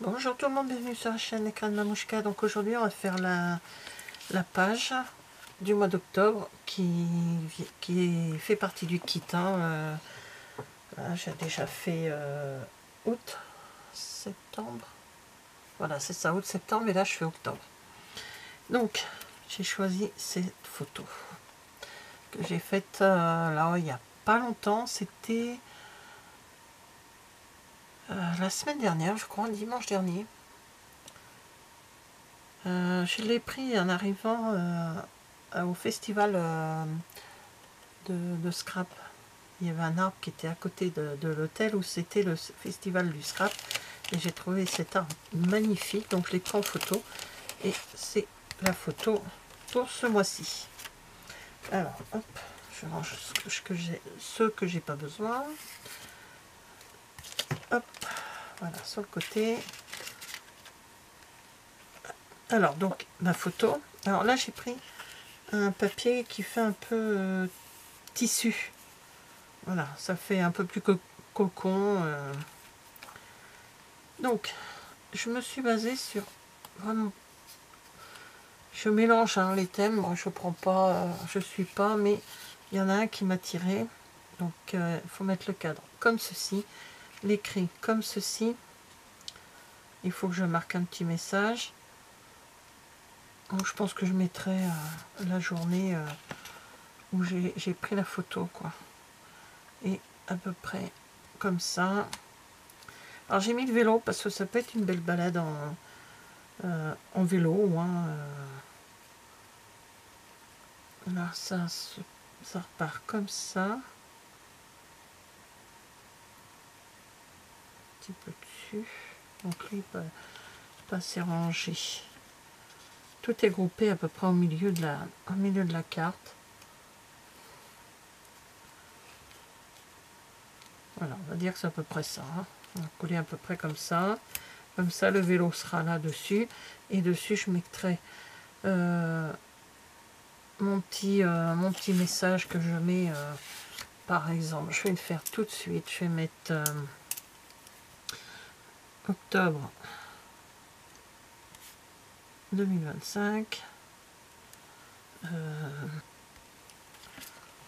Bonjour tout le monde, bienvenue sur la chaîne Écran de Mamouchka. Donc aujourd'hui on va faire la page du mois d'octobre qui fait partie du kit. J'ai déjà fait août, septembre. Voilà, c'est ça, août, septembre, et là je fais octobre. Donc j'ai choisi cette photo que j'ai faite là il n'y a pas longtemps. C'était la semaine dernière, je crois, dimanche dernier. Je l'ai pris en arrivant au festival de scrap. Il y avait un arbre qui était à côté de l'hôtel où c'était le festival du scrap. Et j'ai trouvé cet arbre magnifique, donc je l'ai pris en photo. Et c'est la photo pour ce mois-ci. Alors, hop, je range ce que j'ai pas besoin. Hop, voilà, sur le côté. Alors, donc, ma photo. Alors là, j'ai pris un papier qui fait un peu tissu. Voilà, ça fait un peu plus cocon. Donc, je me suis basée sur vraiment. Je mélange les thèmes. Moi, je prends pas, je suis pas, mais il y en a un qui m'a tiré. Donc, il faut mettre le cadre comme ceci, l'écrit comme ceci. Il faut que je marque un petit message. Donc, je pense que je mettrai la journée où j'ai pris la photo, quoi. Et à peu près comme ça. Alors j'ai mis le vélo parce que ça peut être une belle balade en vélo. Alors ça repart comme ça. Un petit peu dessus. Donc lui, pas s'est rangé. Tout est groupé à peu près au milieu de la carte. Voilà, on va dire que c'est à peu près ça. On va coller à peu près comme ça. Comme ça, le vélo sera là-dessus. Et dessus, je mettrai mon petit message que je mets, par exemple. Je vais le faire tout de suite. Je vais mettre octobre 2025.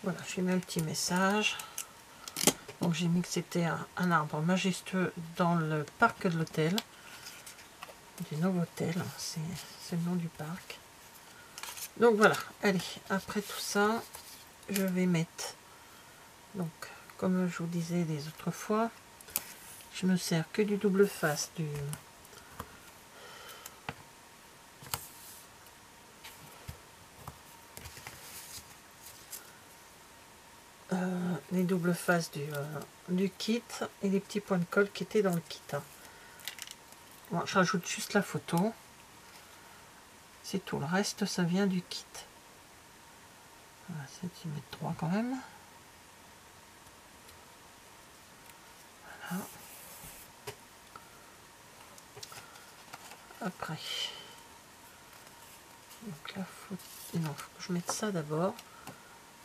Voilà, j'ai mis un petit message. Donc j'ai mis que c'était un arbre majestueux dans le parc de l'hôtel. Du Novotel, c'est le nom du parc. Donc voilà, allez, après tout ça, je vais mettre, donc comme je vous disais les autres fois, je me sers que du double face les doubles faces du kit et les petits points de colle qui étaient dans le kit. Bon, je rajoute juste la photo. C'est tout, le reste ça vient du kit. Voilà, 1,3 cm quand même. Voilà. Après, donc la photo, non, faut que je mette ça d'abord.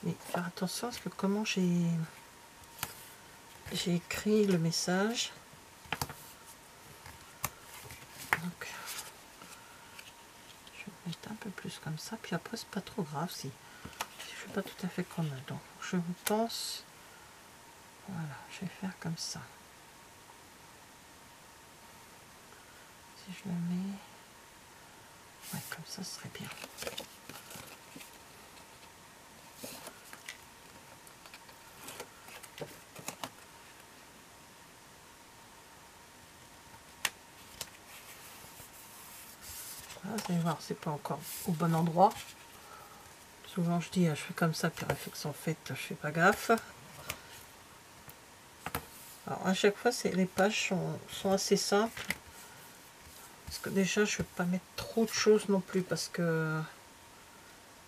Mais faire attention parce que comment j'ai écrit le message. Donc, je vais mettre un peu plus comme ça. Puis après, c'est pas trop grave si je fais pas tout à fait comme donc je vous pense. Voilà, je vais faire comme ça. Si je le mets, ouais, comme ça, ce serait bien. Voilà, vous allez voir, c'est pas encore au bon endroit. Souvent, je dis, je fais comme ça, puis réflexion faite, je fais pas gaffe. Alors, à chaque fois, les pages sont assez simples. Parce que déjà, je ne vais pas mettre trop de choses non plus, parce que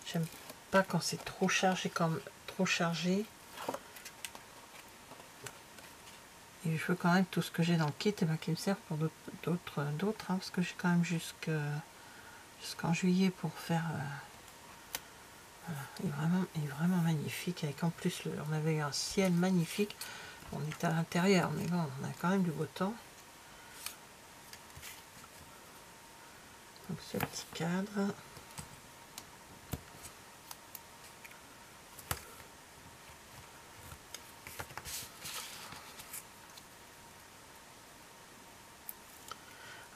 j'aime pas quand c'est trop chargé, Et je veux quand même tout ce que j'ai dans le kit qui me sert pour d'autres, parce que j'ai quand même jusqu'en juillet pour faire. Voilà, il est vraiment magnifique. Avec en plus, on avait un ciel magnifique. On était à l'intérieur, mais bon, on a quand même du beau temps. Donc ce petit cadre.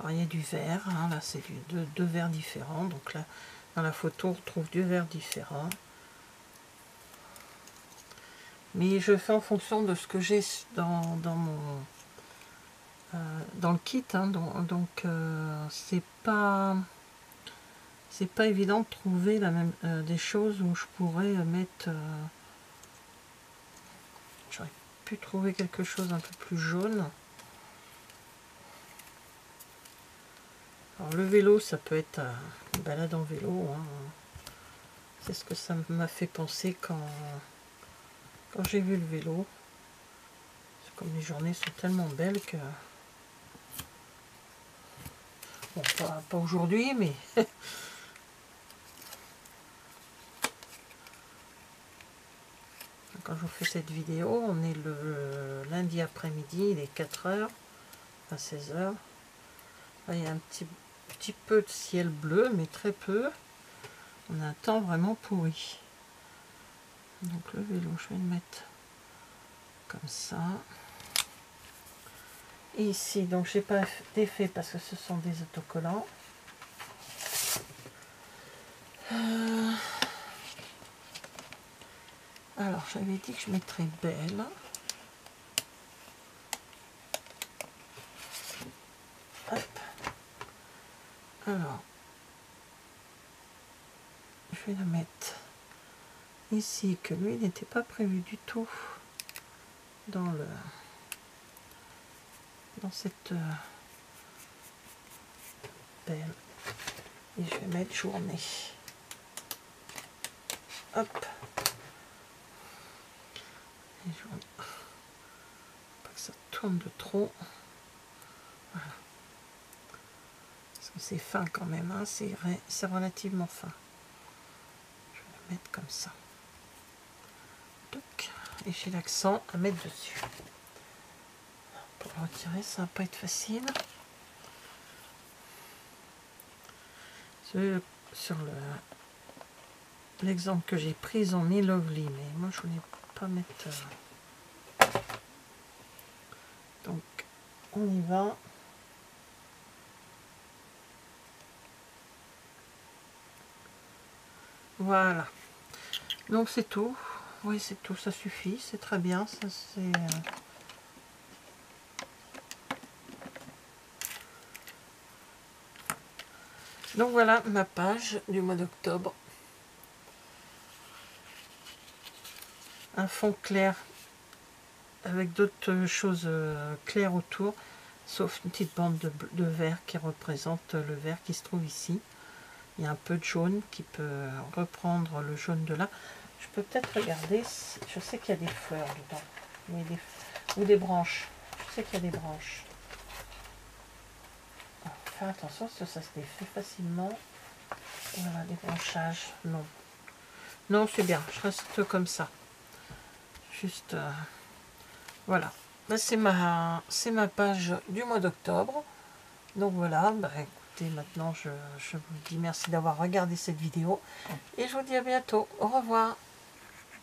Alors il y a du vert, hein, là c'est deux verts différents, donc là dans la photo on retrouve deux verts différents. Mais je fais en fonction de ce que j'ai dans mon dans le kit, hein, donc c'est pas évident de trouver la même des choses où je pourrais mettre. J'aurais pu trouver quelque chose un peu plus jaune. Alors le vélo, ça peut être une balade en vélo, hein. C'est ce que ça m'a fait penser quand j'ai vu le vélo. C'est comme les journées sont tellement belles que... Bon, pas aujourd'hui, mais... Quand je vous fais cette vidéo, on est le lundi après-midi, il est 4h, à 16h. Là, il y a un petit peu de ciel bleu, mais très peu. On a un temps vraiment pourri. Donc le vélo, je vais le mettre comme ça. Et ici, donc j'ai pas d'effet parce que ce sont des autocollants. Alors j'avais dit que je mettrais belle. Hop. Alors, je vais la mettre ici, que lui n'était pas prévu du tout dans cette belle. Et je vais mettre journée. Hop. Et journée. Pas que ça tourne de trop. Voilà. Parce que c'est fin quand même, hein. C'est relativement fin. Je vais la mettre comme ça. Donc, et j'ai l'accent à mettre dessus. Pour le retirer, ça va pas être facile. Sur l'exemple que j'ai pris, ils ont mis Lovely, mais moi je voulais pas mettre. Donc, on y va. Voilà. Donc c'est tout. Oui, c'est tout, ça suffit, c'est très bien. Ça c'est. Donc voilà ma page du mois d'octobre. Un fond clair avec d'autres choses claires autour, sauf une petite bande de vert qui représente le vert qui se trouve ici. Il y a un peu de jaune qui peut reprendre le jaune de là. Je peux peut-être regarder, je sais qu'il y a des fleurs dedans, mais ou des branches. Je sais qu'il y a des branches. Alors, faire attention parce que ça se défait facilement. Voilà, des branchages. Non. Non, c'est bien, je reste comme ça. Juste, voilà. Ben, c'est ma page du mois d'octobre. Donc voilà, bah, écoutez, maintenant je vous dis merci d'avoir regardé cette vidéo. Et je vous dis à bientôt. Au revoir.